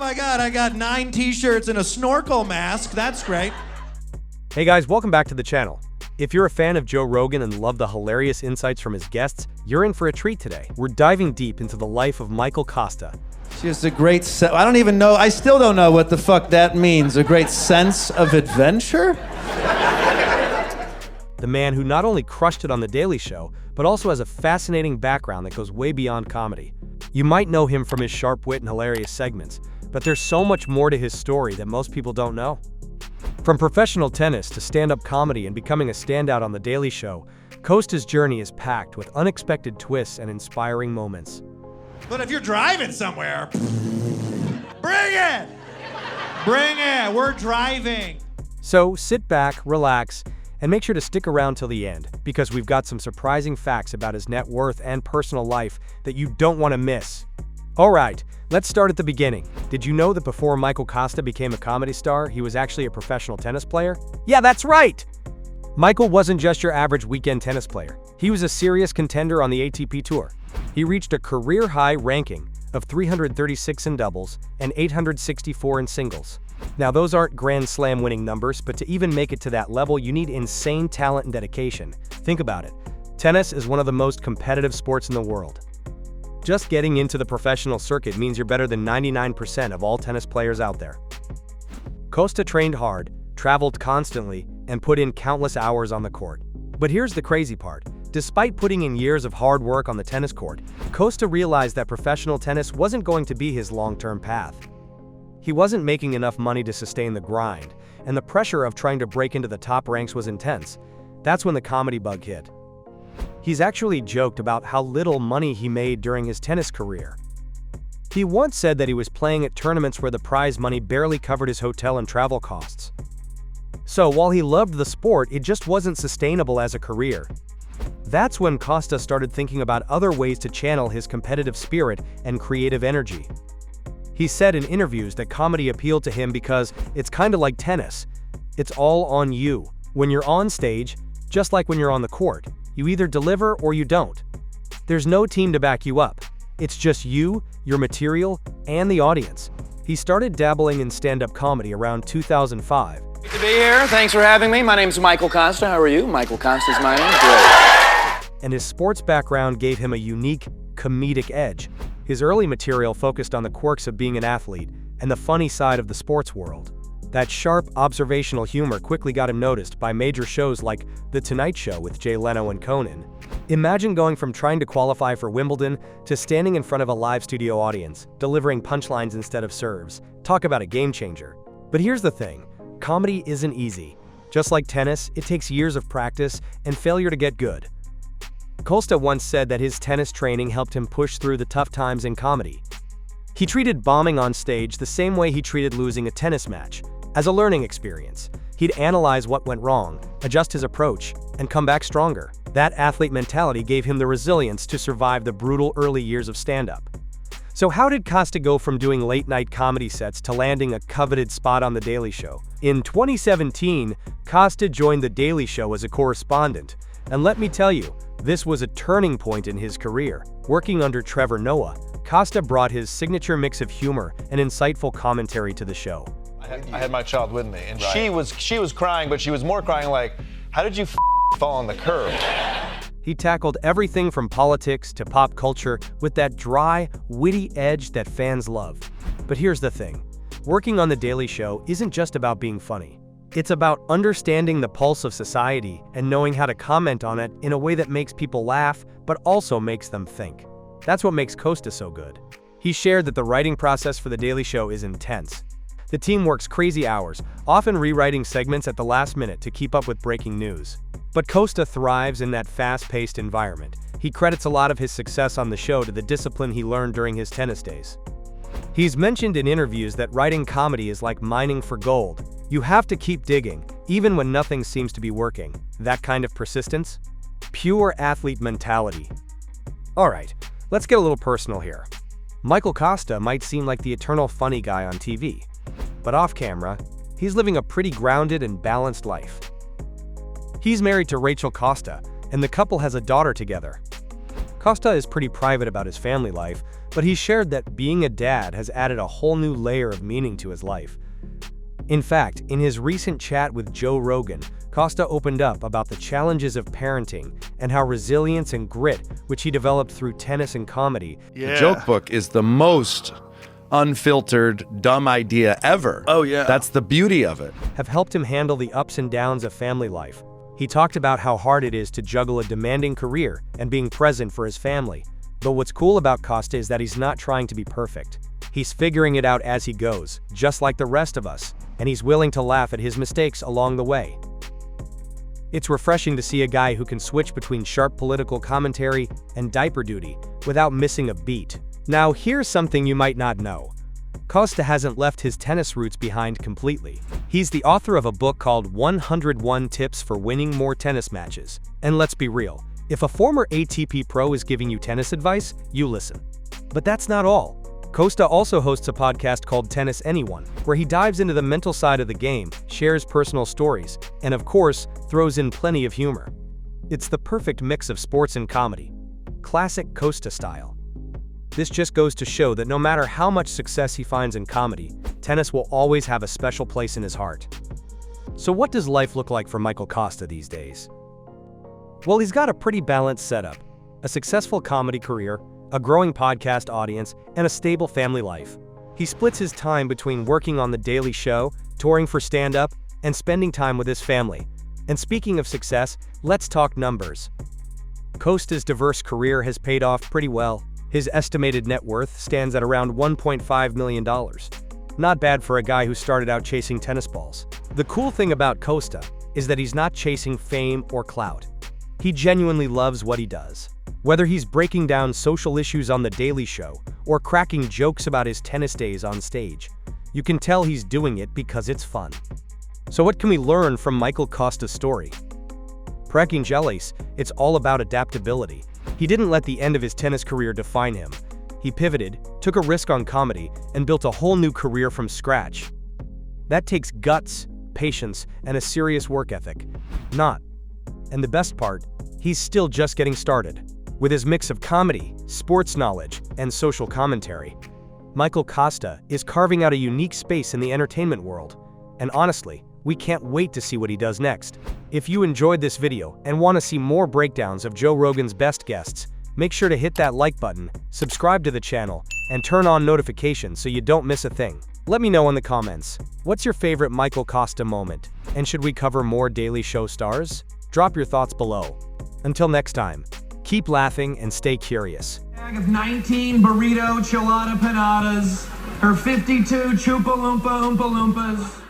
my God, I got 9 t-shirts and a snorkel mask. That's great. Hey guys, welcome back to the channel. If you're a fan of Joe Rogan and love the hilarious insights from his guests, you're in for a treat today. We're diving deep into the life of Michael Kosta. She has a great I don't even know, I still don't know what the fuck that means. A great sense of adventure? The man who not only crushed it on The Daily Show, but also has a fascinating background that goes way beyond comedy. You might know him from his sharp wit and hilarious segments, but there's so much more to his story that most people don't know. From professional tennis to stand-up comedy and becoming a standout on The Daily Show, Kosta's journey is packed with unexpected twists and inspiring moments. But if you're driving somewhere, bring it! Bring it, we're driving. So sit back, relax, and make sure to stick around till the end, because we've got some surprising facts about his net worth and personal life that you don't want to miss. Alright, let's start at the beginning. Did you know that before Michael Kosta became a comedy star, he was actually a professional tennis player? Yeah, that's right! Michael wasn't just your average weekend tennis player. He was a serious contender on the ATP Tour. He reached a career-high ranking of 336 in doubles and 864 in singles. Now, those aren't Grand Slam winning numbers, but to even make it to that level, you need insane talent and dedication. Think about it. Tennis is one of the most competitive sports in the world. Just getting into the professional circuit means you're better than 99% of all tennis players out there. Kosta trained hard, traveled constantly, and put in countless hours on the court. But here's the crazy part. Despite putting in years of hard work on the tennis court, Kosta realized that professional tennis wasn't going to be his long-term path. He wasn't making enough money to sustain the grind, and the pressure of trying to break into the top ranks was intense. That's when the comedy bug hit. He's actually joked about how little money he made during his tennis career. He once said that he was playing at tournaments where the prize money barely covered his hotel and travel costs. So while he loved the sport, it just wasn't sustainable as a career. That's when Kosta started thinking about other ways to channel his competitive spirit and creative energy. He said in interviews that comedy appealed to him because it's kind of like tennis. It's all on you. When you're on stage, just like when you're on the court, you either deliver or you don't. There's no team to back you up. It's just you, your material, and the audience. He started dabbling in stand-up comedy around 2005. Good to be here. Thanks for having me. My name's Michael Kosta. How are you? Michael Kosta's my name. Great. And his sports background gave him a unique, comedic edge. His early material focused on the quirks of being an athlete and the funny side of the sports world. That sharp, observational humor quickly got him noticed by major shows like The Tonight Show with Jay Leno and Conan. Imagine going from trying to qualify for Wimbledon to standing in front of a live studio audience, delivering punchlines instead of serves. Talk about a game changer. But here's the thing, comedy isn't easy. Just like tennis, it takes years of practice and failure to get good. Kosta once said that his tennis training helped him push through the tough times in comedy. He treated bombing on stage the same way he treated losing a tennis match, as a learning experience. He'd analyze what went wrong, adjust his approach, and come back stronger. That athlete mentality gave him the resilience to survive the brutal early years of stand-up. So how did Kosta go from doing late-night comedy sets to landing a coveted spot on The Daily Show? In 2017, Kosta joined The Daily Show as a correspondent. And let me tell you, this was a turning point in his career. Working under Trevor Noah, Kosta brought his signature mix of humor and insightful commentary to the show. I had my child with me, and she was crying, but she was more crying like, how did you fall on the curb? He tackled everything from politics to pop culture with that dry, witty edge that fans love. But here's the thing, working on The Daily Show isn't just about being funny. It's about understanding the pulse of society and knowing how to comment on it in a way that makes people laugh, but also makes them think. That's what makes Kosta so good. He shared that the writing process for The Daily Show is intense. The team works crazy hours, often rewriting segments at the last minute to keep up with breaking news. But Kosta thrives in that fast-paced environment. He credits a lot of his success on the show to the discipline he learned during his tennis days. He's mentioned in interviews that writing comedy is like mining for gold. You have to keep digging, even when nothing seems to be working. That kind of persistence? Pure athlete mentality. Alright, let's get a little personal here. Michael Kosta might seem like the eternal funny guy on TV, but off camera, he's living a pretty grounded and balanced life. He's married to Rachel Kosta, and the couple has a daughter together. Kosta is pretty private about his family life, but he shared that being a dad has added a whole new layer of meaning to his life. In fact, in his recent chat with Joe Rogan, Kosta opened up about the challenges of parenting and how resilience and grit, which he developed through tennis and comedy. The joke book is the most unfiltered, dumb idea ever. Oh, yeah. That's the beauty of it. Have helped him handle the ups and downs of family life. He talked about how hard it is to juggle a demanding career and being present for his family. But what's cool about Kosta is that he's not trying to be perfect. He's figuring it out as he goes, just like the rest of us, and he's willing to laugh at his mistakes along the way. It's refreshing to see a guy who can switch between sharp political commentary and diaper duty without missing a beat. Now, here's something you might not know. Kosta hasn't left his tennis roots behind completely. He's the author of a book called 101 Tips for Winning More Tennis Matches. And let's be real, if a former ATP pro is giving you tennis advice, you listen. But that's not all. Kosta also hosts a podcast called Tennis Anyone, where he dives into the mental side of the game, shares personal stories, and of course, throws in plenty of humor. It's the perfect mix of sports and comedy. Classic Kosta style. This just goes to show that no matter how much success he finds in comedy, tennis will always have a special place in his heart. So what does life look like for Michael Kosta these days? Well, he's got a pretty balanced setup. A successful comedy career, a growing podcast audience, and a stable family life. He splits his time between working on The Daily Show, touring for stand-up, and spending time with his family. And speaking of success, let's talk numbers. Kosta's diverse career has paid off pretty well. His estimated net worth stands at around $1.5 million. Not bad for a guy who started out chasing tennis balls. The cool thing about Kosta is that he's not chasing fame or clout. He genuinely loves what he does. Whether he's breaking down social issues on The Daily Show or cracking jokes about his tennis days on stage, you can tell he's doing it because it's fun. So what can we learn from Michael Kosta's story? Cracking jellies, it's all about adaptability. He didn't let the end of his tennis career define him. He pivoted, took a risk on comedy, and built a whole new career from scratch. That takes guts, patience, and a serious work ethic. And the best part, he's still just getting started. With his mix of comedy, sports knowledge, and social commentary, Michael Kosta is carving out a unique space in the entertainment world. And honestly, we can't wait to see what he does next. If you enjoyed this video and want to see more breakdowns of Joe Rogan's best guests, make sure to hit that like button, subscribe to the channel, and turn on notifications so you don't miss a thing. Let me know in the comments, what's your favorite Michael Kosta moment? And should we cover more Daily Show stars? Drop your thoughts below. Until next time, keep laughing and stay curious. Bag of 19 burrito chilada panadas, or 52 Chupa Loompa Oompa Loompas.